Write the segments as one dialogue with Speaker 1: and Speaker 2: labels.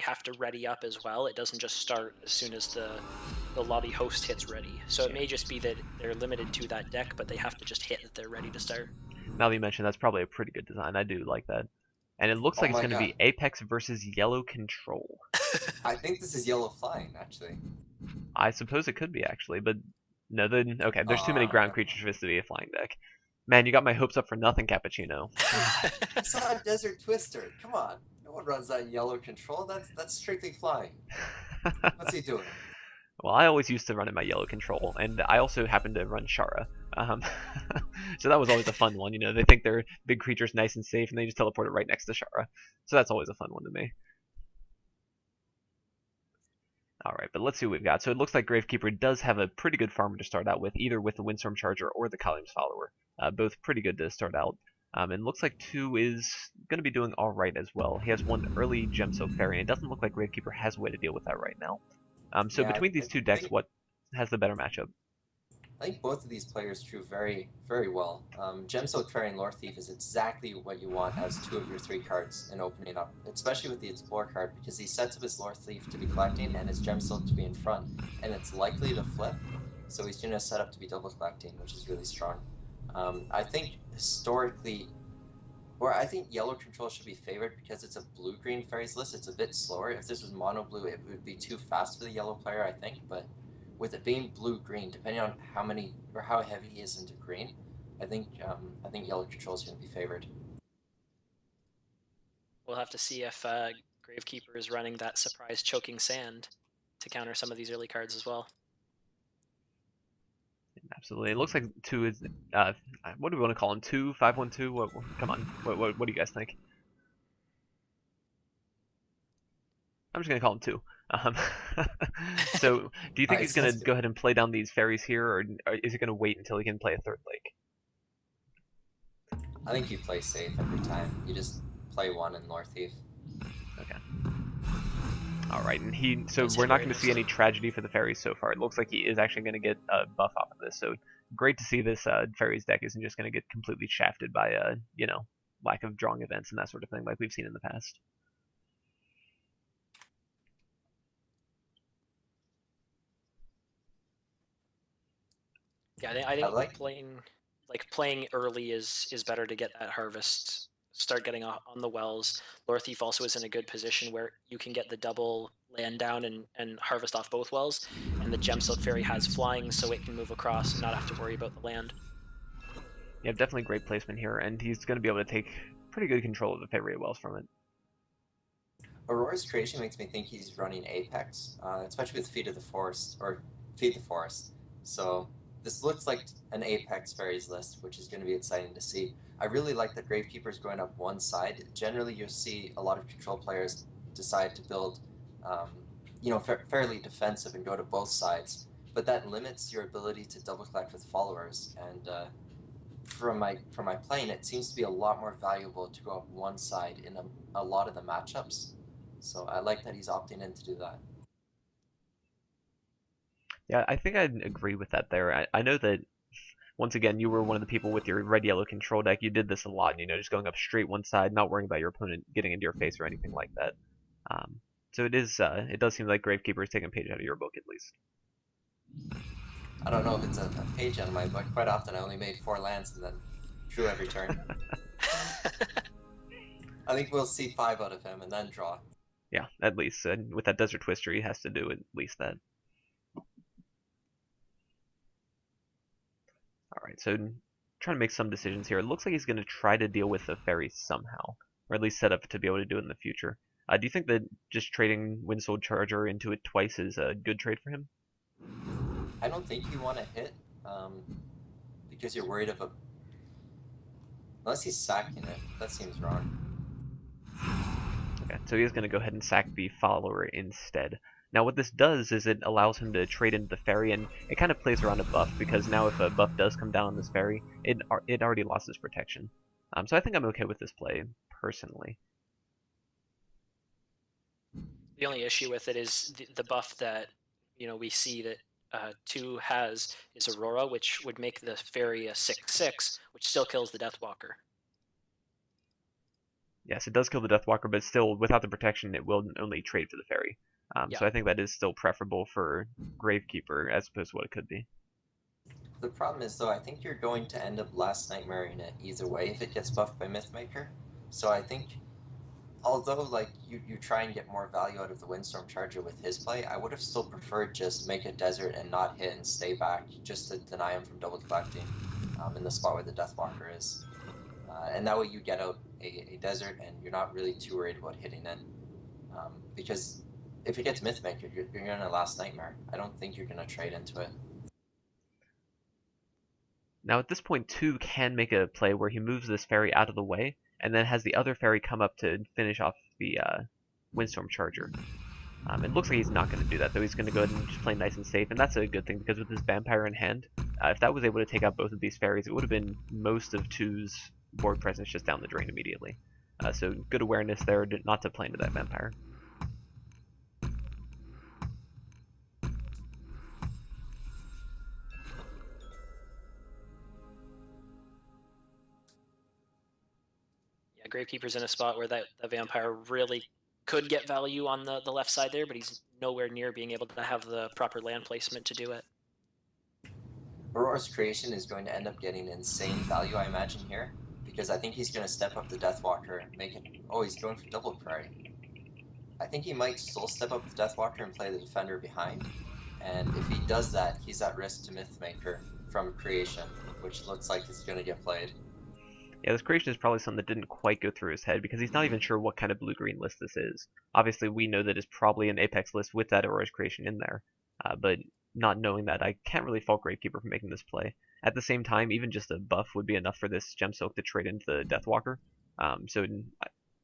Speaker 1: have to ready up as well. It doesn't just start as soon as the lobby host hits ready. So it may just be that they're limited to that deck, but they have to just hit that they're ready to start.
Speaker 2: Now that you mentioned, that's probably a pretty good design. I do like that. And it looks
Speaker 3: Oh
Speaker 2: like it's
Speaker 3: my
Speaker 2: going to
Speaker 3: god.
Speaker 2: be Apex versus Yellow Control.
Speaker 3: I think this is yellow flying, actually.
Speaker 2: I suppose it could be actually, but no. Then okay, there's too many ground
Speaker 3: Never
Speaker 2: creatures
Speaker 3: mind.
Speaker 2: for this to be a flying deck. Man, you got my hopes up for nothing, Cappuccino.
Speaker 3: I saw a Desert Twister. Come on. No one runs that in yellow control. That's strictly flying. What's he doing?
Speaker 2: Well, I always used to run in my Yellow Control, and I also happened to run Shara. Um, so that was always a fun one. You know, they think their big creature's nice and safe, and they just teleport it right next to Shara. So that's always a fun one to me. Alright, but let's see what we've got. So it looks like Gravekeeper does have a pretty good farmer to start out with, either with the Windstorm Charger or the Kalium's Follower. Both pretty good to start out. And looks like 2 is going to be doing alright as well. He has one early Gemsoak Fairy, and it doesn't look like Gravekeeper has a way to deal with that right now. So
Speaker 3: Yeah,
Speaker 2: between these two decks, what has the better matchup?
Speaker 3: I think both of these players drew very, very well. Gemsoak Fairy and Lore Thief is exactly what you want as 2 of your 3 cards in opening up, especially with the Explore card, because he sets up his Lore Thief to be collecting and his Gemsoak to be in front, and it's likely to flip, so he's going to set up to be double collecting, which is really strong. I think historically, or I think Yellow Control should be favored because it's a blue-green fairies list. It's a bit slower. If this was mono-blue, it would be too fast for the yellow player, I think, but with it being blue-green, depending on how many or how heavy he is into green, I think Yellow Control is going to be favored.
Speaker 1: We'll have to see if Gravekeeper is running that surprise choking sand to counter some of these early cards as well.
Speaker 2: Absolutely. It looks like 2 is, what do we want to call him? 2, 512? Come on. What do you guys think? I'm just going to call him 2. Um, so, do you think
Speaker 3: Alright,
Speaker 2: he's going
Speaker 3: sounds
Speaker 2: to
Speaker 3: good.
Speaker 2: go ahead and play down these fairies here, or is he going to wait until he can play a third lake?
Speaker 3: I think you play safe every time. You just play 1 in Lore Thief.
Speaker 2: Okay. Alright, and so
Speaker 1: Does
Speaker 2: we're
Speaker 1: hit
Speaker 2: not
Speaker 1: very
Speaker 2: going to see
Speaker 1: nicely.
Speaker 2: any tragedy for the fairies so far. It looks like he is actually going to get a buff off of this, so great to see this fairies deck isn't just going to get completely shafted by, lack of drawing events and that sort of thing like we've seen in the past.
Speaker 1: Yeah, I
Speaker 3: I
Speaker 1: think
Speaker 3: like
Speaker 1: playing early is better to get that harvest, start getting on the wells. Lore Thief also is in a good position where you can get the double land down and harvest off both wells, and the Gemsilk Fairy has flying, so it can move across and not have to worry about the land.
Speaker 2: You have definitely great placement here, and he's going to be able to take pretty good control of the Fairy Wells from it.
Speaker 3: Aurora's creation makes me think he's running Apex, especially with Feed of the Forest, or Feed the Forest. So this looks like an Apex fairies list, which is going to be exciting to see. I really like that Gravekeeper's going up one side. Generally, you'll see a lot of control players decide to build, um, fairly defensive and go to both sides, but that limits your ability to double collect with followers. And from my playing, it seems to be a lot more valuable to go up one side in a lot of the matchups. So I like that he's opting in to do that.
Speaker 2: Yeah, I think I'd agree with that there. I know that, once again, you were one of the people with your red-yellow control deck. You did this a lot, just going up straight one side, not worrying about your opponent getting into your face or anything like that. So it does seem like Gravekeeper is taking a page out of your book, at least.
Speaker 3: I don't know if it's a page out of my book. Quite often I only made 4 lands and then drew every turn. I think we'll see 5 out of him and then draw.
Speaker 2: Yeah, at least. With that Desert Twister, he has to do at least that. Alright, so trying to make some decisions here. It looks like he's going to try to deal with the fairies somehow, or at least set up to be able to do it in the future. Do you think that just trading Windsoul Charger into it twice is a good trade for him?
Speaker 3: I don't think you want to hit um, because you're worried of a. Unless he's sacking it. That seems wrong.
Speaker 2: Okay, so he's going to go ahead and sack the follower instead. Now what this does is it allows him to trade into the fairy, and it kind of plays around a buff, because now if a buff does come down on this fairy, it already lost its protection. So I think I'm okay with this play, personally.
Speaker 1: The only issue with it is the buff that we see that 2 has is Aurora, which would make the fairy a 6/6, which still kills the Deathwalker.
Speaker 2: Yes, it does kill the Deathwalker, but still, without the protection, it will only trade for the fairy.
Speaker 1: Yeah.
Speaker 2: So I think that is still preferable for Gravekeeper as opposed to what it could be.
Speaker 3: The problem is, though, I think you're going to end up Last Nightmaring it either way if it gets buffed by Mythmaker. So I think, although like you try and get more value out of the Windstorm Charger with his play, I would have still preferred just make a desert and not hit and stay back, just to deny him from double collecting in the spot where the Deathwalker is. And that way you get out a desert and you're not really too worried about hitting it. Because if it gets Mythmaker, you're going to Last Nightmare. I don't think you're going to trade into it.
Speaker 2: Now at this point, 2 can make a play where he moves this fairy out of the way, and then has the other fairy come up to finish off the Windstorm Charger. It looks like he's not going to do that, though. He's going to go ahead and just play nice and safe, and that's a good thing, because with his Vampire in hand, if that was able to take out both of these fairies, it would have been most of 2's board presence just down the drain immediately. So good awareness there not to play into that Vampire.
Speaker 1: Yeah, Gravekeeper's in a spot where that Vampire really could get value on the left side there, but he's nowhere near being able to have the proper land placement to do it.
Speaker 3: Aurora's creation is going to end up getting insane value, I imagine, here, because I think he's going to step up the Deathwalker, make it... Oh, he's going for double Prairie. I think he might Soul Step up the Deathwalker and play the Defender behind, and if he does that, he's at risk to Mythmaker from creation, which looks like it's going to get played.
Speaker 2: Yeah, this creation is probably something that didn't quite go through his head, because he's not even sure what kind of blue-green list this is. Obviously, we know that it's probably an Apex list with that Aurora's creation in there, but not knowing that, I can't really fault Gravekeeper for making this play. At the same time, even just a buff would be enough for this Gemsoak to trade into the Deathwalker, so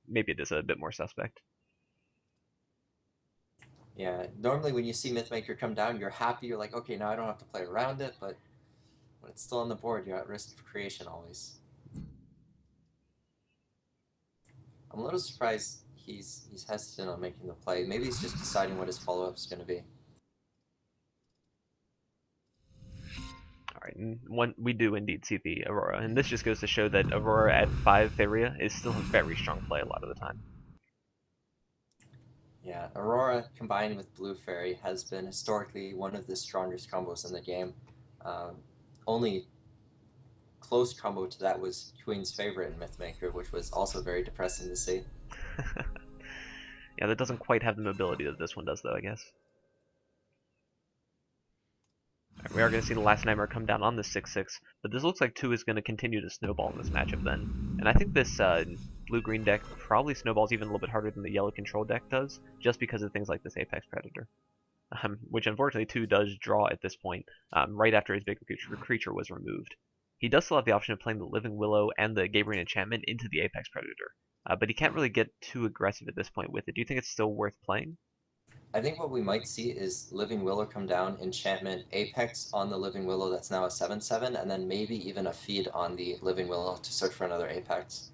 Speaker 2: maybe it is a bit more suspect.
Speaker 3: Yeah, normally when you see Mythmaker come down, you're happy, you're like, okay, now I don't have to play around it, but when it's still on the board, you're at risk of creation always. I'm a little surprised he's hesitant on making the play. Maybe he's just deciding what his follow-up is going to be.
Speaker 2: Alright, and we do indeed see the Aurora, and this just goes to show that Aurora at 5 Theria is still a very strong play a lot of the time.
Speaker 3: Yeah, Aurora combined with Blue Fairy has been historically one of the strongest combos in the game. Only close combo to that was Queen's Favorite in Mythmaker, which was also very depressing to see.
Speaker 2: Yeah, that doesn't quite have the mobility that this one does, though, I guess. Right, we are going to see the Last Nightmare come down on the 6/6, but this looks like 2 is going to continue to snowball in this matchup then. And I think this blue-green deck probably snowballs even a little bit harder than the yellow control deck does, just because of things like this Apex Predator. Which unfortunately 2 does draw at this point, right after his big creature was removed. He does still have the option of playing the Living Willow and the Gabriel Enchantment into the Apex Predator, but he can't really get too aggressive at this point with it. Do you think it's still worth playing?
Speaker 3: I think what we might see is Living Willow come down, Enchantment, Apex on the Living Willow that's now a 7/7, and then maybe even a feed on the Living Willow to search for another Apex.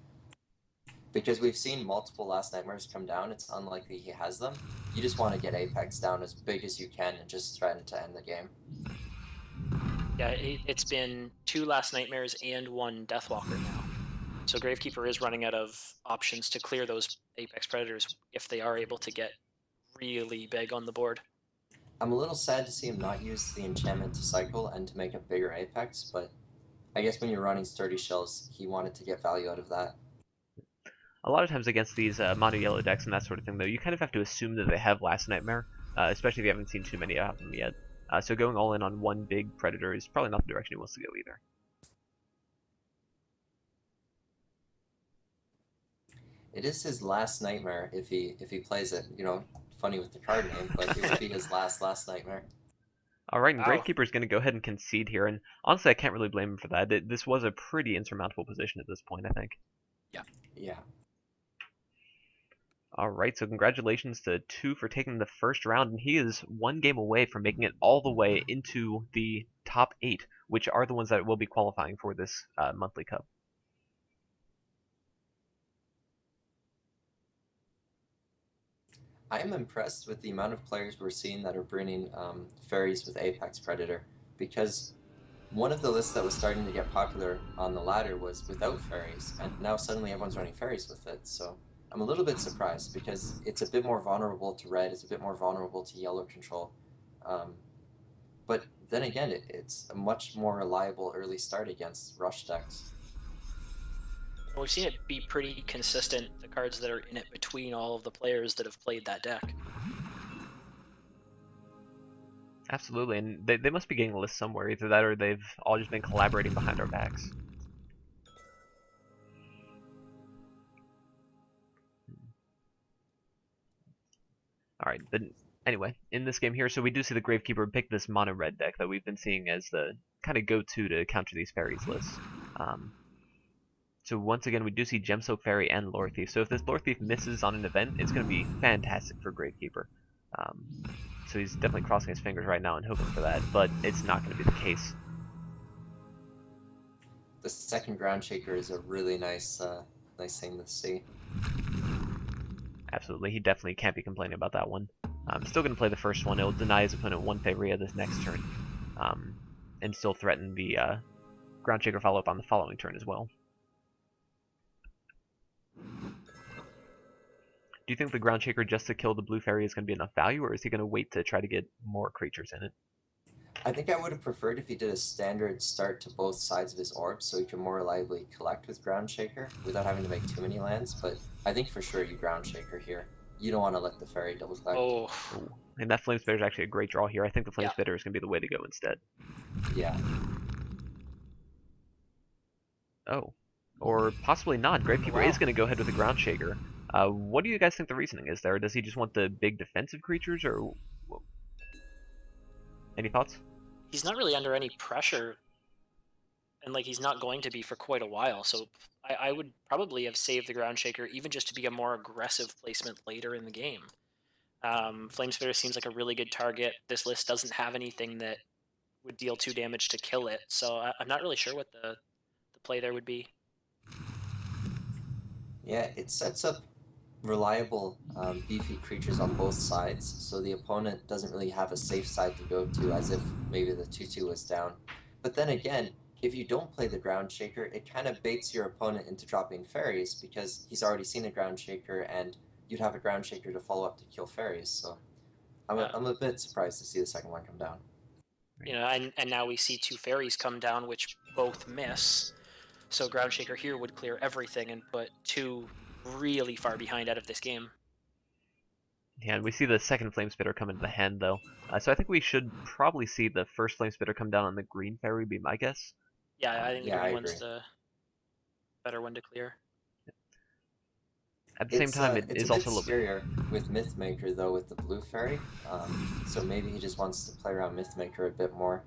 Speaker 3: Because we've seen multiple Last Nightmares come down, it's unlikely he has them. You just want to get Apex down as big as you can and just threaten to end the game.
Speaker 1: Yeah, it's been 2 Last Nightmares and 1 Deathwalker now. So Gravekeeper is running out of options to clear those Apex Predators if they are able to get really big on the board.
Speaker 3: I'm a little sad to see him not use the enchantment to cycle and to make a bigger Apex, but I guess when you're running Sturdy Shells, he wanted to get value out of that.
Speaker 2: A lot of times against these mono yellow decks and that sort of thing, though, you kind of have to assume that they have Last Nightmare, especially if you haven't seen too many of them yet. So going all in on one big Predator is probably not the direction he wants to go either.
Speaker 3: It is his last nightmare if he plays it. You know, funny with the card name, but it would be his last nightmare.
Speaker 2: Alright, and
Speaker 1: Wow.
Speaker 2: Gravekeeper's going to go ahead and concede here, and honestly I can't really blame him for that. This was a pretty insurmountable position at this point, I think.
Speaker 3: Yeah.
Speaker 2: Alright, so congratulations to 2 for taking the first round, and he is 1 game away from making it all the way into the top 8, which are the ones that will be qualifying for this monthly cup.
Speaker 3: I'm impressed with the amount of players we're seeing that are bringing fairies with Apex Predator, because one of the lists that was starting to get popular on the ladder was without fairies, and now suddenly everyone's running fairies with it. So I'm a little bit surprised because it's a bit more vulnerable to red, it's a bit more vulnerable to yellow control. Um, but then again, it's a much more reliable early start against rush decks.
Speaker 1: And we've seen it be pretty consistent, the cards that are in it between all of the players that have played that deck.
Speaker 2: Absolutely, and they must be getting a list somewhere. Either that or they've all just been collaborating behind our backs. Alright, but anyway, in this game here, so we do see the Gravekeeper pick this mono red deck that we've been seeing as the kind of go-to to counter these fairies lists. So once again, we do see Gemsoak Fairy and Lore Thief. So if this Lore Thief misses on an event, it's going to be fantastic for Gravekeeper. So he's definitely crossing his fingers right now and hoping for that, but it's not going to be the case.
Speaker 3: The second ground shaker is a really nice, nice thing to see.
Speaker 2: Absolutely, he definitely can't be complaining about that one. Still going to play the first one. It'll deny his opponent one Favoria this next turn, and still threaten the ground shaker follow-up on the following turn as well. Do you think the ground shaker just to kill the blue fairy is going to be enough value, or is he going to wait to try to get more creatures in it?
Speaker 3: I think I would have preferred if he did a standard start to both sides of his orb so he could more reliably collect with Ground Shaker without having to make too many lands, but I think for sure you Ground Shaker here. You don't want to let the fairy double collect.
Speaker 1: Oh.
Speaker 2: Ooh. And that Flame Spitter is actually a great draw here. I think the Flame
Speaker 1: Yeah.
Speaker 2: Spitter is going to be the way to go instead.
Speaker 3: Yeah.
Speaker 2: Oh. Or possibly not. Gravekeeper
Speaker 1: Wow.
Speaker 2: is going to go ahead with the Ground Shaker. What do you guys think the reasoning is there? Does he just want the big defensive creatures, or any thoughts?
Speaker 1: He's not really under any pressure, and like he's not going to be for quite a while. So I would probably have saved the ground shaker even just to be a more aggressive placement later in the game. Flame Spitter seems like a really good target. This list doesn't have anything that would deal 2 damage to kill it, so I'm not really sure what the play there would be.
Speaker 3: Yeah, it sets up reliable, beefy creatures on both sides, so the opponent doesn't really have a safe side to go to, as if maybe the 2/2 was down. But then again, if you don't play the Ground Shaker, it kind of baits your opponent into dropping fairies because he's already seen a Ground Shaker and you'd have a Ground Shaker to follow up to kill fairies. So I'm a bit surprised to see the second one come down.
Speaker 1: You know, and now we see 2 fairies come down, which both miss. So ground shaker here would clear everything and put 2 really far behind out of this game.
Speaker 2: Yeah, and we see the second Flame Spitter come into the hand, though. So I think we should probably see the first Flame Spitter come down on the green fairy, be my guess.
Speaker 1: Yeah, I think the
Speaker 3: Yeah, I
Speaker 1: green
Speaker 3: agree.
Speaker 1: one's the better one to clear.
Speaker 2: At the same time, it
Speaker 3: It's a
Speaker 2: is
Speaker 3: bit
Speaker 2: also a little bit...
Speaker 3: scarier with Mythmaker though with the blue fairy. So maybe he just wants to play around Mythmaker a bit more.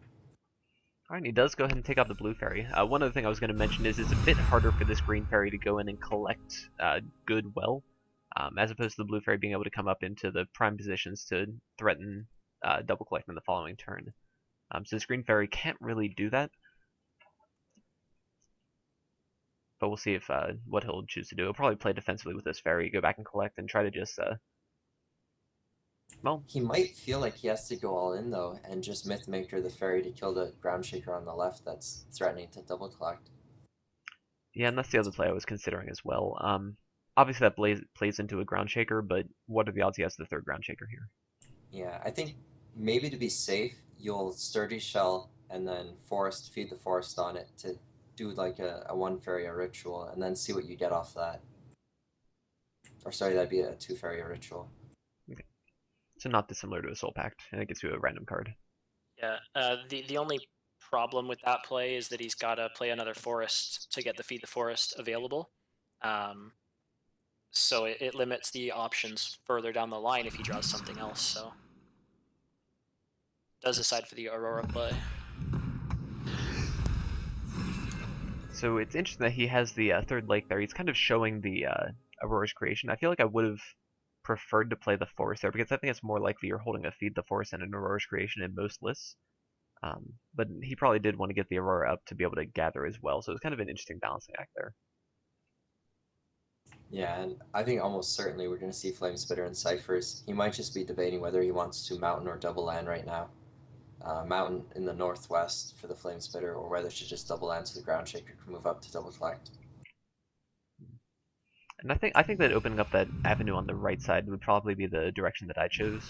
Speaker 2: Alright, he does go ahead and take out the blue fairy. One other thing I was going to mention is it's a bit harder for this green fairy to go in and collect good well, as opposed to the blue fairy being able to come up into the prime positions to threaten double collect in the following turn. So this green fairy can't really do that. But we'll see if what he'll choose to do. He'll probably play defensively with this fairy, go back and collect, and try to just, well...
Speaker 3: He might feel like he has to go all in though, and just Mythmaker the fairy to kill the ground shaker on the left that's threatening to double collect.
Speaker 2: Yeah, and that's the other play I was considering as well. Obviously that plays into a ground shaker, but what are the odds he has the third ground shaker here?
Speaker 3: Yeah, I think maybe to be safe, you'll sturdy shell and then forest feed the forest on it to do like a one fairy a ritual, and then see what you get off that. Or sorry, that'd be a 2 fairy a ritual.
Speaker 2: Okay. So not dissimilar to a Soul Pact, and it gets you a random card.
Speaker 1: Yeah, the only problem with that play is that he's got to play another forest to get the feed the forest available. So it limits the options further down the line if he draws something else. So does decide for the Aurora play.
Speaker 2: So it's interesting that he has the third lake there. He's kind of showing the Aurora's creation. I feel like I would have preferred to play the forest there because I think it's more likely you're holding a feed the forest and an Aurora's creation in most lists. But he probably did want to get the Aurora up to be able to gather as well, so it's kind of an interesting balancing act there.
Speaker 3: Yeah, and I think almost certainly we're going to see Flame Spitter in Ciphers. He might just be debating whether he wants to mountain or double land right now. mountain in the northwest for the Flame Spitter, or whether to just double land so the Ground Shaker can move up to double collect.
Speaker 2: And I think that opening up that avenue on the right side would probably be the direction that I chose,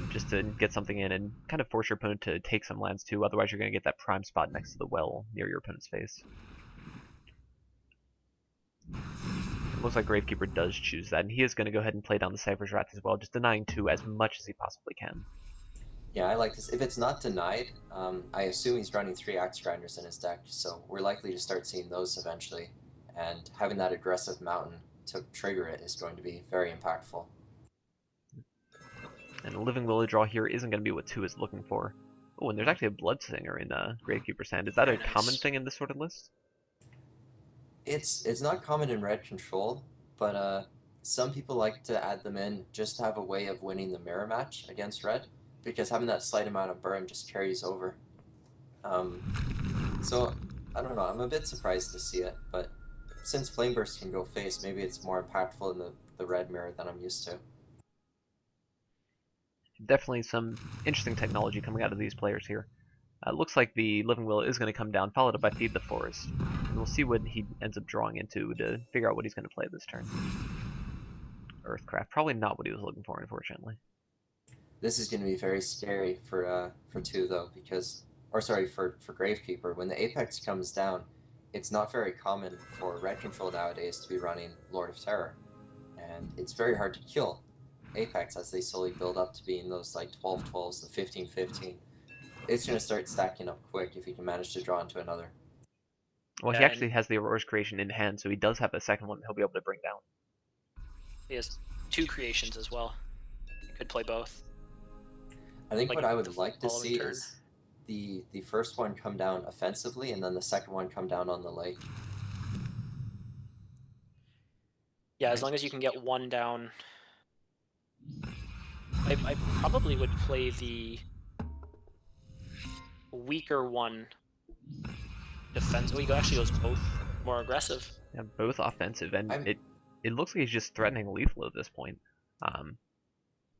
Speaker 2: just to get something in and kind of force your opponent to take some lands too. Otherwise, you're going to get that prime spot next to the well near your opponent's face. It looks like Gravekeeper does choose that, and he is going to go ahead and play down the Cypher's Wrath as well, just denying 2 as much as he possibly can.
Speaker 3: Yeah, I like this. If it's not denied, I assume he's running 3 Axe Grinders in his deck, so we're likely to start seeing those eventually. And having that aggressive mountain to trigger it is going to be very impactful.
Speaker 2: And a Living Willow draw here isn't going to be what 2 is looking for. Oh, and there's actually a Bloodsinger in Gravekeeper's hand. Is that
Speaker 1: Very
Speaker 2: a common
Speaker 1: nice.
Speaker 2: thing in this sort of list?
Speaker 3: It's not common in red control, but some people like to add them in just to have a way of winning the mirror match against red, because having that slight amount of burn just carries over. So I don't know. I'm a bit surprised to see it, but since Flame Burst can go face, maybe it's more impactful in the red mirror than I'm used to.
Speaker 2: Definitely some interesting technology coming out of these players here. Looks like the Living Will is going to come down, followed up by Feed the Forest. And we'll see what he ends up drawing into to figure out what he's going to play this turn. Earthcraft, probably not what he was looking for, unfortunately.
Speaker 3: This is going to be very scary for 2 though, because, or sorry, for Gravekeeper. When the Apex comes down, it's not very common for red control nowadays to be running Lord of Terror, and it's very hard to kill Apex as they slowly build up to being those like 12-12s, the 15-15. It's going to start stacking up quick if he can manage to draw into another.
Speaker 2: Well, he
Speaker 1: Yeah,
Speaker 2: actually has the Aurora's Creation in hand, so he does have a second one he'll be able to bring down.
Speaker 1: he has 2 creations as well. He could play both.
Speaker 3: I think
Speaker 1: Like
Speaker 3: what I
Speaker 1: the
Speaker 3: would like to
Speaker 1: following
Speaker 3: see
Speaker 1: turn.
Speaker 3: is the first one come down offensively, and then the second one come down on the lake.
Speaker 1: Yeah, as long as you can get 1 down. I probably would play the weaker one defense. Oh, he actually goes both more aggressive.
Speaker 2: Yeah, both offensive, and
Speaker 3: I'm
Speaker 2: it looks like he's just threatening lethal at this point.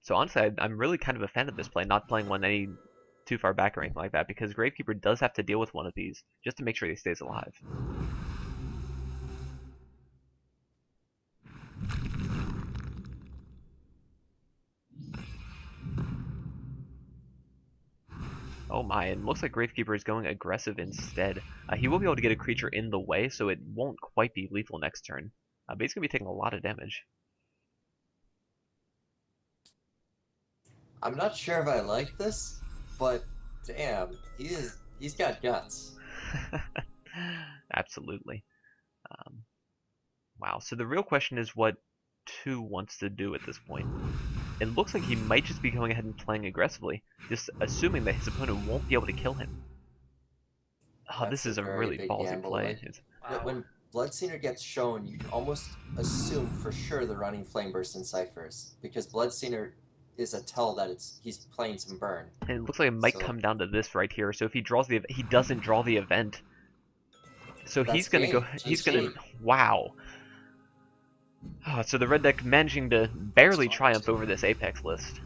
Speaker 2: So honestly, I'm really kind of a fan of this play, not playing one any too far back or anything like that, because Gravekeeper does have to deal with one of these just to make sure he stays alive. Oh my, and looks like Gravekeeper is going aggressive instead. He will be able to get a creature in the way, so it won't quite be lethal next turn. But he's going to be taking a lot of damage.
Speaker 3: I'm not sure if I like this, but damn, he's got guts.
Speaker 2: Absolutely. Wow, so the real question is what 2 wants to do at this point. It looks like he might just be going ahead and playing aggressively, just assuming that his opponent won't be able to kill him. Oh, this
Speaker 3: That's a
Speaker 2: is a
Speaker 3: very
Speaker 2: really
Speaker 3: big
Speaker 2: ballsy
Speaker 3: gamble.
Speaker 2: play.
Speaker 1: Wow.
Speaker 3: When Bloodsinger gets shown, you can almost assume for sure they're running Flame Burst and Ciphers, because Bloodsinger is a tell that he's playing some burn.
Speaker 2: And it looks like it might
Speaker 3: So
Speaker 2: come down to this right here. So if he draws the event, he doesn't draw the event. So
Speaker 3: that's
Speaker 2: he's gonna go.
Speaker 3: game.
Speaker 2: He's gonna.
Speaker 3: GG.
Speaker 2: Wow. Oh, so the red deck managing to
Speaker 1: That's
Speaker 2: barely
Speaker 1: fun
Speaker 2: triumph
Speaker 1: too.
Speaker 2: over this Apex list.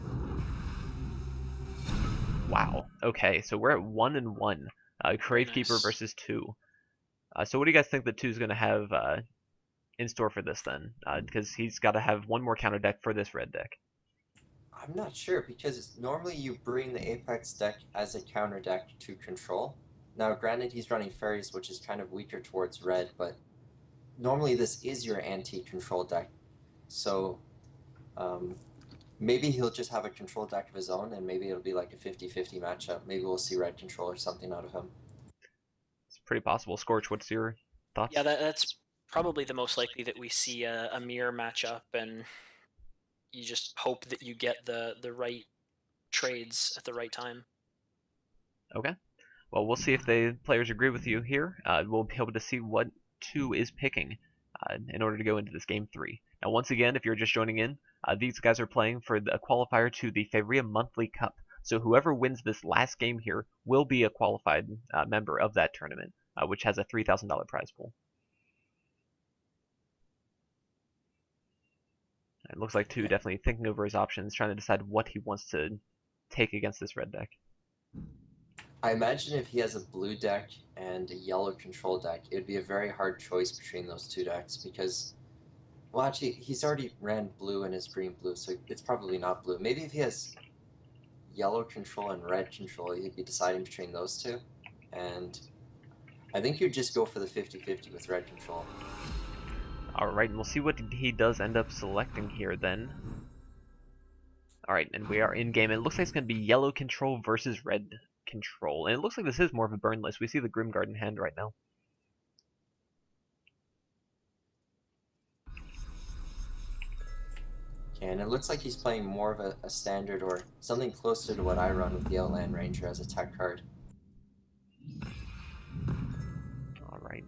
Speaker 2: Wow. Okay, so we're at 1-1.
Speaker 1: Very
Speaker 2: Gravekeeper
Speaker 1: nice.
Speaker 2: versus 2. So what do you guys think that 2 is gonna have in store for this then? Because he's got to have one more counter deck for this red deck.
Speaker 3: I'm not sure, because normally you bring the Apex deck as a counter deck to control. Now, granted, he's running fairies, which is kind of weaker towards red, but normally this is your anti-control deck. So um, maybe he'll just have a control deck of his own, and maybe it'll be like a 50-50 matchup. Maybe we'll see red control or something out of him.
Speaker 2: It's pretty possible. Scorch, what's your thoughts?
Speaker 1: Yeah, that's probably the most likely that we see a mirror matchup, and you just hope that you get the right trades at the right time.
Speaker 2: Okay. Well, we'll see if the players agree with you here. We'll be able to see what 2 is picking in order to go into this game 3. Now, once again, if you're just joining in, these guys are playing for the qualifier to the Favria Monthly Cup. So whoever wins this last game here will be a qualified member of that tournament, which has a $3,000 prize pool. It looks like 2 definitely thinking over his options, trying to decide what he wants to take against this red deck.
Speaker 3: I imagine if he has a blue deck and a yellow control deck, it would be a very hard choice between those two decks because, well, actually, he's already ran blue and his green blue, so it's probably not blue. Maybe if he has yellow control and red control, he'd be deciding between those two. And I think you'd just go for the 50-50 with red control.
Speaker 2: Alright, and we'll see what he does end up selecting here then. Alright, and we are in game. It looks like it's going to be yellow control versus red control. And it looks like this is more of a burn list. We see the Grimguard in hand right now.
Speaker 3: Okay, and it looks like he's playing more of a standard or something closer to what I run with the Outland Ranger as a tech card.
Speaker 2: Alright.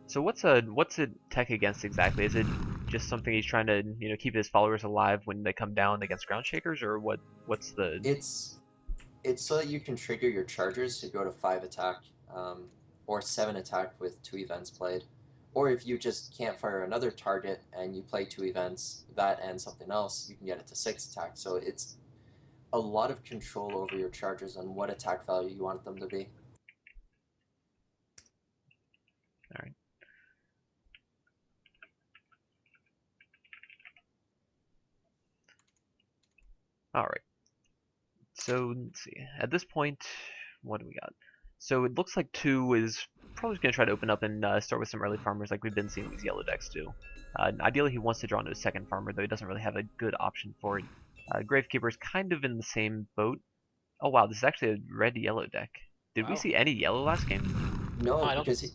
Speaker 2: So what's a tech against exactly? Is it just something he's trying to, keep his followers alive when they come down against ground shakers, or what's the
Speaker 3: It's so that you can trigger your chargers to go to 5 attack, or 7 attack with 2 events played. Or if you just can't fire another target and you play 2 events, that and something else, you can get it to 6 attack. So it's a lot of control over your chargers and what attack value you want them to be.
Speaker 2: Alright. Alright. So let's see. At this point, what do we got? So it looks like 2 is probably going to try to open up and start with some early farmers like we've been seeing these yellow decks do. Ideally, he wants to draw into a second farmer, though he doesn't really have a good option for it. Gravekeeper is kind of in the same boat. Oh wow, this is actually a red-yellow deck. Did we
Speaker 1: Wow.
Speaker 2: see any yellow last game?
Speaker 3: No,
Speaker 1: I don't-
Speaker 3: because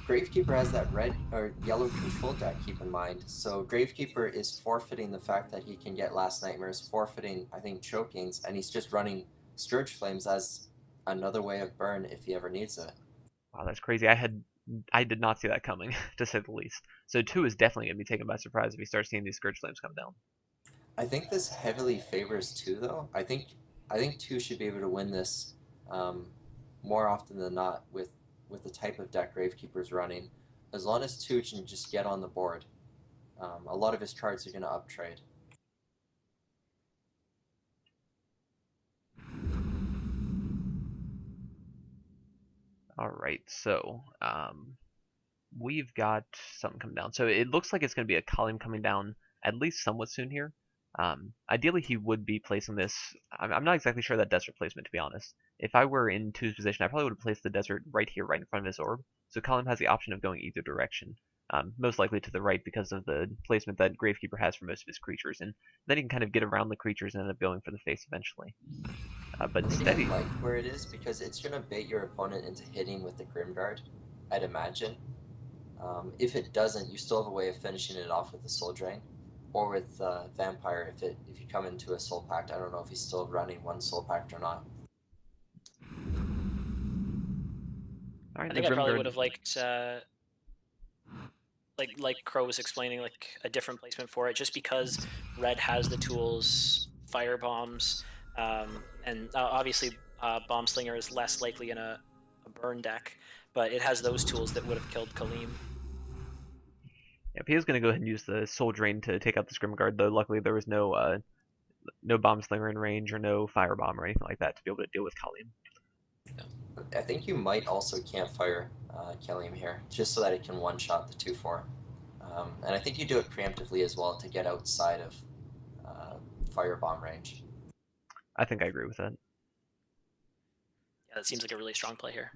Speaker 3: Gravekeeper has that red or yellow control deck, keep in mind. So Gravekeeper is forfeiting the fact that he can get Last Nightmares, forfeiting, I think, Chokings, and he's just running Scourge Flames as another way of burn if he ever needs it.
Speaker 2: Wow, that's crazy. I did not see that coming, to say the least. So 2 is definitely going to be taken by surprise if he starts seeing these Scourge Flames come down.
Speaker 3: I think this heavily favors 2, though. I think 2 should be able to win this more often than not with the type of deck Gravekeeper's running. As long as 2 can just get on the board, a lot of his cards are going to uptrade.
Speaker 2: Alright, so we've got something coming down. So it looks like it's going to be a column coming down at least somewhat soon here. Ideally, he would be placing this. I'm not exactly sure that desert placement, to be honest. If I were in 2's position, I probably would have placed the desert right here, right in front of his orb. So Column has the option of going either direction. Most likely to the right because of the placement that Gravekeeper has for most of his creatures. And then he can kind of get around the creatures and end up going for the face eventually. But
Speaker 3: I think
Speaker 2: instead,
Speaker 3: I like where it is because it's going to bait your opponent into hitting with the Grimguard, I'd imagine. If it doesn't, you still have a way of finishing it off with the Soul Drain. Or with Vampire if you come into a Soul Pact. I don't know if he's still running one Soul Pact or not.
Speaker 2: alright,
Speaker 1: I
Speaker 2: the
Speaker 1: think I probably
Speaker 2: Grimguard.
Speaker 1: would have liked, like Crow was explaining, like a different placement for it, just because red has the tools, fire bombs, and obviously bomb slinger is less likely in a burn deck, but it has those tools that would have killed Kaleem.
Speaker 2: Yep, he was going to go ahead and use the Soul Drain to take out the Grimguard, though luckily there was no Bomb Slinger in range or no Firebomb or anything like that to be able to deal with Kaleem.
Speaker 3: I think you might also campfire Kaleem here, just so that it can one-shot the 2/4. And I think you do it preemptively as well to get outside of Firebomb range.
Speaker 2: I think I agree with that.
Speaker 1: Yeah, that seems like a really strong play here.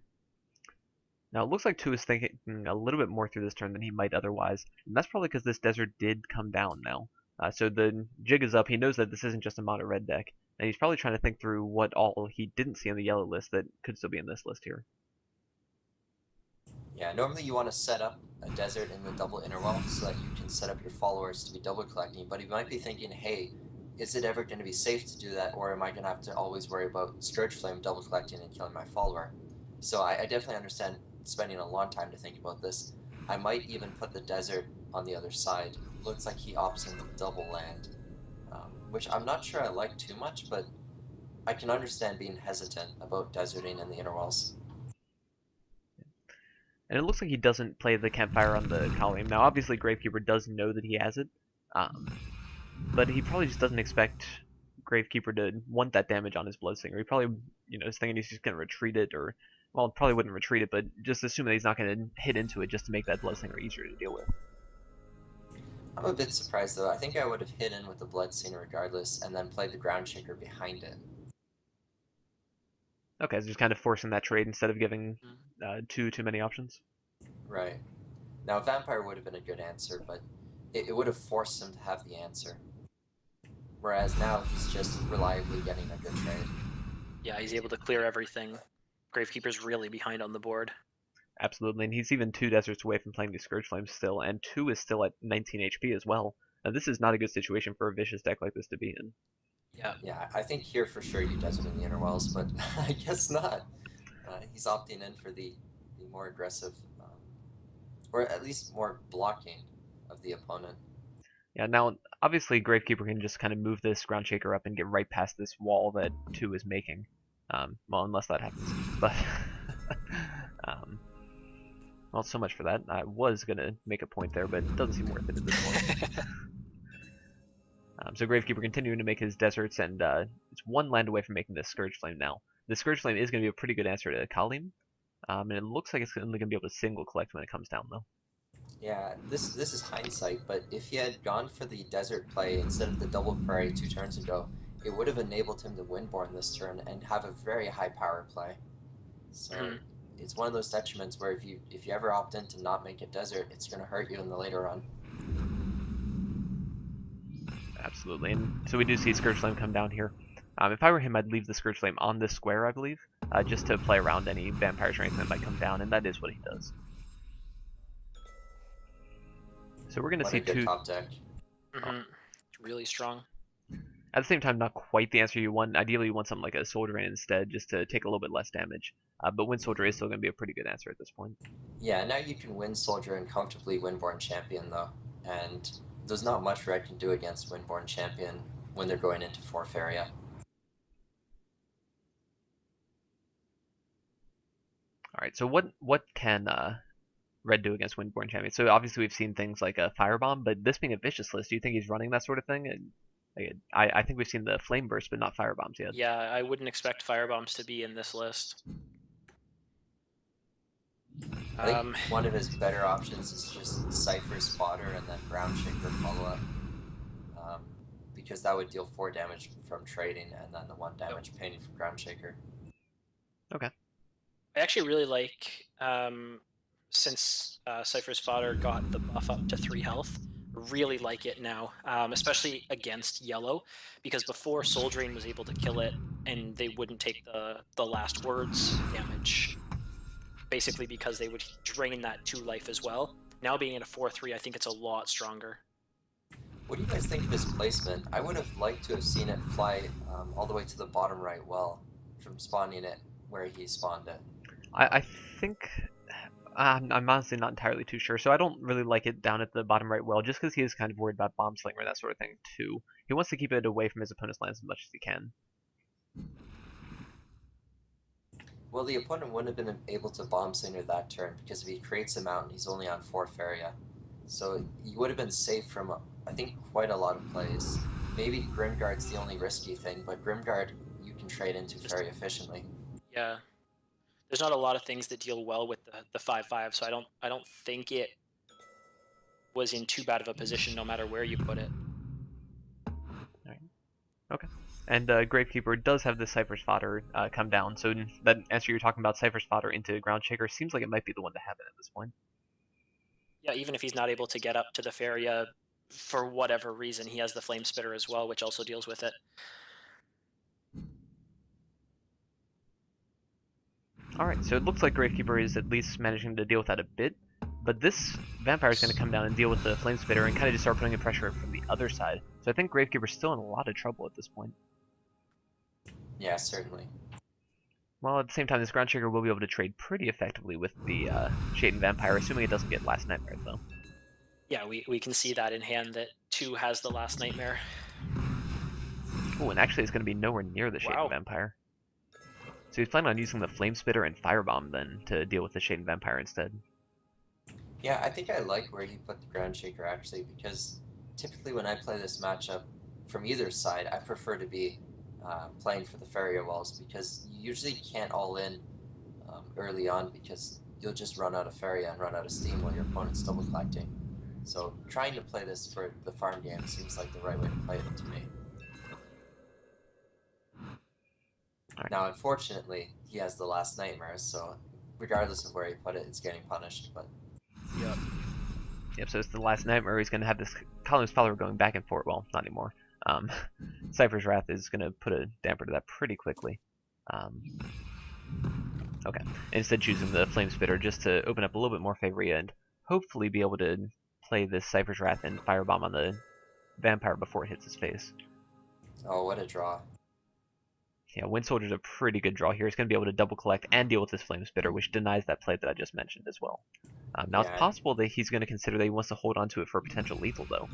Speaker 2: Now it looks like 2 is thinking a little bit more through this turn than he might otherwise, and that's probably because this desert did come down now. So the jig is up. He knows that this isn't just a mono red deck, and he's probably trying to think through what all he didn't see on the yellow list that could still be in this list here.
Speaker 3: Yeah, normally you want to set up a desert in the double interwell so that you can set up your followers to be double collecting, but he might be thinking, hey, is it ever going to be safe to do that, or am I going to have to always worry about Scourge Flame double collecting and killing my follower? So I definitely understand spending a long time to think about this. I might even put the desert on the other side. Looks like he opts in the double land, which I'm not sure I like too much, but I can understand being hesitant about deserting in the interwells.
Speaker 2: And it looks like he doesn't play the campfire on the column. Now obviously Gravekeeper does know that he has it, but he probably just doesn't expect Gravekeeper to want that damage on his Bloodsinger. He probably, is thinking he's just going to retreat it, or, well, probably wouldn't retreat it, but just assume that he's not going to hit into it just to make that Bloodsinger easier to deal with.
Speaker 3: I'm a bit surprised though. I think I would have hit in with the Bloodsinger regardless, and then played the Groundshaker behind it.
Speaker 2: Okay, so just kind of forcing that trade instead of giving too many options.
Speaker 3: Right. Now, Vampire would have been a good answer, but it would have forced him to have the answer. Whereas now he's just reliably getting a good trade.
Speaker 1: Yeah, he's able to clear everything. Gravekeeper's really behind on the board.
Speaker 2: Absolutely, and he's even 2 deserts away from playing the Scourge Flames still, and 2 is still at 19 HP as well. This is not a good situation for a vicious deck like this to be in.
Speaker 3: Yeah, I think here for sure you Desert in the Inner Wells, but I guess not. He's opting in for the more aggressive, or at least more blocking of the opponent.
Speaker 2: Yeah, now, obviously, Gravekeeper can just kind of move this Groundshaker up and get right past this wall that 2 is making. Well, unless that happens. But, well, so much for that. I was going to make a point there, but it doesn't seem worth it at this point. So Gravekeeper continuing to make his deserts, and it's 1 land away from making this Scourge Flame now. The Scourge Flame is going to be a pretty good answer to Kalim, and it looks like it's only going to be able to single collect when it comes down, though.
Speaker 3: Yeah, this is hindsight, but if he had gone for the desert play instead of the double query 2 turns ago, it would have enabled him to Windborn this turn and have a very high power play. So it's one of those detriments where if you ever opt in to not make a desert, it's going to hurt you in the later run.
Speaker 2: Absolutely, and so we do see Scourge Flame come down here. If I were him, I'd leave the Scourge Flame on this square, I believe, just to play around any vampires or anything that might come down, and that is what he does. So we're going to see 2
Speaker 3: top deck.
Speaker 1: Really strong.
Speaker 2: At the same time, not quite the answer you want. Ideally, you want something like a Soldier in instead, just to take a little bit less damage. But Wind Soldier is still going to be a pretty good answer at this point.
Speaker 3: Yeah, now you can Wind Soldier and comfortably Windborn Champion, though. And there's not much Red can do against Windborn Champion when they're going into Fourth Area.
Speaker 2: Alright, so what can Red do against Windborn Champion? So obviously we've seen things like a Firebomb, but this being a Vicious list, do you think he's running that sort of thing? And I think we've seen the Flame Burst, but not Firebombs yet.
Speaker 1: Yeah, I wouldn't expect Firebombs to be in this list.
Speaker 3: I think one of his better options is just Cypher's Fodder and then Groundshaker follow-up. Because that would deal 4 damage from trading and then the 1 damage pain from Groundshaker.
Speaker 2: Okay.
Speaker 1: I actually really like, since Cypher's Fodder got the buff up to 3 health, really like it now, especially against yellow, because before Soul Drain was able to kill it and they wouldn't take the last words damage, basically because they would drain that 2 life as well. Now being at a 4-3, I think it's a lot stronger.
Speaker 3: What do you guys think of his placement? I would have liked to have seen it fly all the way to the bottom right well from spawning it where he spawned it.
Speaker 2: I think I'm honestly not entirely too sure, so I don't really like it down at the bottom right well, just because he is kind of worried about Bomb Slinger and that sort of thing too. He wants to keep it away from his opponent's lands as much as he can.
Speaker 3: Well, the opponent wouldn't have been able to Bomb Slinger that turn, because if he creates a mountain, he's only on 4th area. So he would have been safe from, I think, quite a lot of plays. Maybe Grimguard's the only risky thing, but Grimguard you can trade into very efficiently.
Speaker 1: Yeah. There's not a lot of things that deal well with the 5/5, so I don't think it was in too bad of a position no matter where you put it.
Speaker 2: Alright. Okay. And Gravekeeper does have the Cypher's Fodder come down, so that answer you're talking about, Cypher's Fodder into Groundshaker, seems like it might be the one to have it at this point.
Speaker 1: Yeah, even if he's not able to get up to the Feria for whatever reason, he has the Flame Spitter as well, which also deals with it.
Speaker 2: Alright, so it looks like Gravekeeper is at least managing to deal with that a bit, but this Vampire is going to come down and deal with the Flame Spitter and kind of just start putting in pressure from the other side. So I think Gravekeeper's still in a lot of trouble at this point.
Speaker 3: Yeah, certainly.
Speaker 2: Well, at the same time, this Groundshaker will be able to trade pretty effectively with the Shaden Vampire, assuming it doesn't get Last Nightmare, though.
Speaker 1: Yeah, we can see that in hand that 2 has the Last Nightmare.
Speaker 2: Oh, and actually it's going to be nowhere near the Shaden Vampire. So he's planning on using the Flame Spitter and Firebomb then to deal with the Shaden Vampire instead.
Speaker 3: Yeah, I think I like where he put the Groundshaker actually, because typically when I play this matchup, from either side, I prefer to be playing for the Farrier walls because you usually can't all in early on because you'll just run out of Farrier and run out of steam while your opponent's double collecting. So trying to play this for the farm game seems like the right way to play it to me.
Speaker 2: Right.
Speaker 3: Now, unfortunately, he has the last nightmare, so regardless of where he put it, it's getting punished. But
Speaker 2: Yep, so it's the last nightmare. He's going to have this Column's follower going back and forth. Well, not anymore. Cypher's Wrath is going to put a damper to that pretty quickly. Okay, instead choosing the Flame Spitter just to open up a little bit more favor and hopefully be able to play this Cypher's Wrath and Firebomb on the Vampire before it hits his face.
Speaker 3: oh, what a draw.
Speaker 2: Yeah, Wind Soldier's a pretty good draw here. He's going to be able to double collect and deal with this Flame Spitter, which denies that play that I just mentioned as well. Now,
Speaker 3: Yeah.
Speaker 2: it's possible that he's going to consider that he wants to hold on to it for potential lethal, though.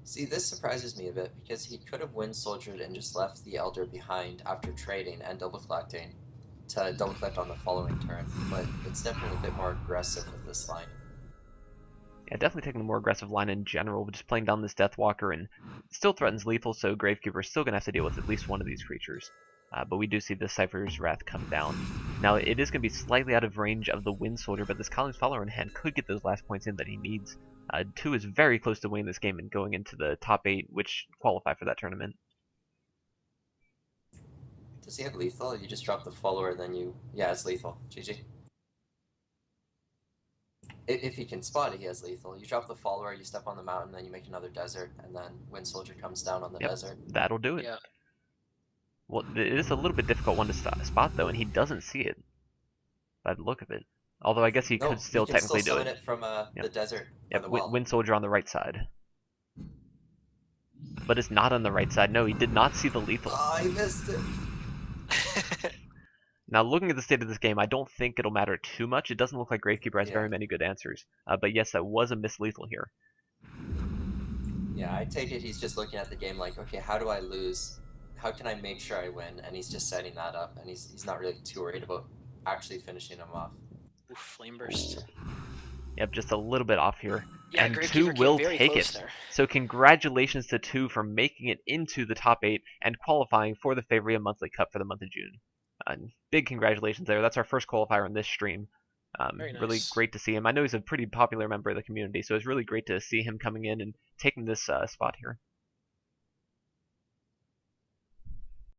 Speaker 3: See, this surprises me a bit because he could have Wind Soldiered and just left the Elder behind after trading and double collecting to double collect on the following turn, but it's definitely a bit more aggressive with this line.
Speaker 2: Yeah, definitely taking a more aggressive line in general, just playing down this Deathwalker, and it still threatens lethal, so Gravekeeper is still going to have to deal with at least one of these creatures. But we do see the Cypher's Wrath come down. Now, it is going to be slightly out of range of the Wind Soldier, but this Column's Follower in hand could get those last points in that he needs. 2 is very close to winning this game and going into the top 8, which qualify for that tournament.
Speaker 3: Does he have lethal? You just drop the follower, then you... Yeah, it's lethal. GG. If he can spot it, he has lethal. You drop the follower, you step on the mountain, then you make another desert, and then Wind Soldier comes down on the desert.
Speaker 2: That'll do it.
Speaker 1: Yeah.
Speaker 2: Well, it is a little bit difficult one to spot, though, and he doesn't see it by the look of it. Although I guess he could still technically do it.
Speaker 3: Summon it from the desert.
Speaker 2: Yep,
Speaker 3: the well.
Speaker 2: Wind Soldier on the right side. But it's not on the right side. No, he did not see the lethal.
Speaker 3: Oh, he missed it.
Speaker 2: Now, looking at the state of this game, I don't think it'll matter too much. It doesn't look like Gravekeeper has very many good answers. But yes, that was a missed lethal here.
Speaker 3: Yeah, I take it he's just looking at the game like, okay, how do I lose? How can I make sure I win? And he's just setting that up, and he's not really too worried about actually finishing him off.
Speaker 1: Oof, Flame Burst.
Speaker 2: Yep, just a little bit off here.
Speaker 1: Yeah,
Speaker 2: And
Speaker 1: Gravekeeper
Speaker 2: 2
Speaker 1: came
Speaker 2: will
Speaker 1: very
Speaker 2: take
Speaker 1: close
Speaker 2: it.
Speaker 1: there.
Speaker 2: So congratulations to 2 for making it into the top 8 and qualifying for the Favoria Monthly Cup for the month of June. Big congratulations there. That's our first qualifier on this stream.
Speaker 1: Very nice.
Speaker 2: Really great to see him. I know he's a pretty popular member of the community, so it's really great to see him coming in and taking this spot here.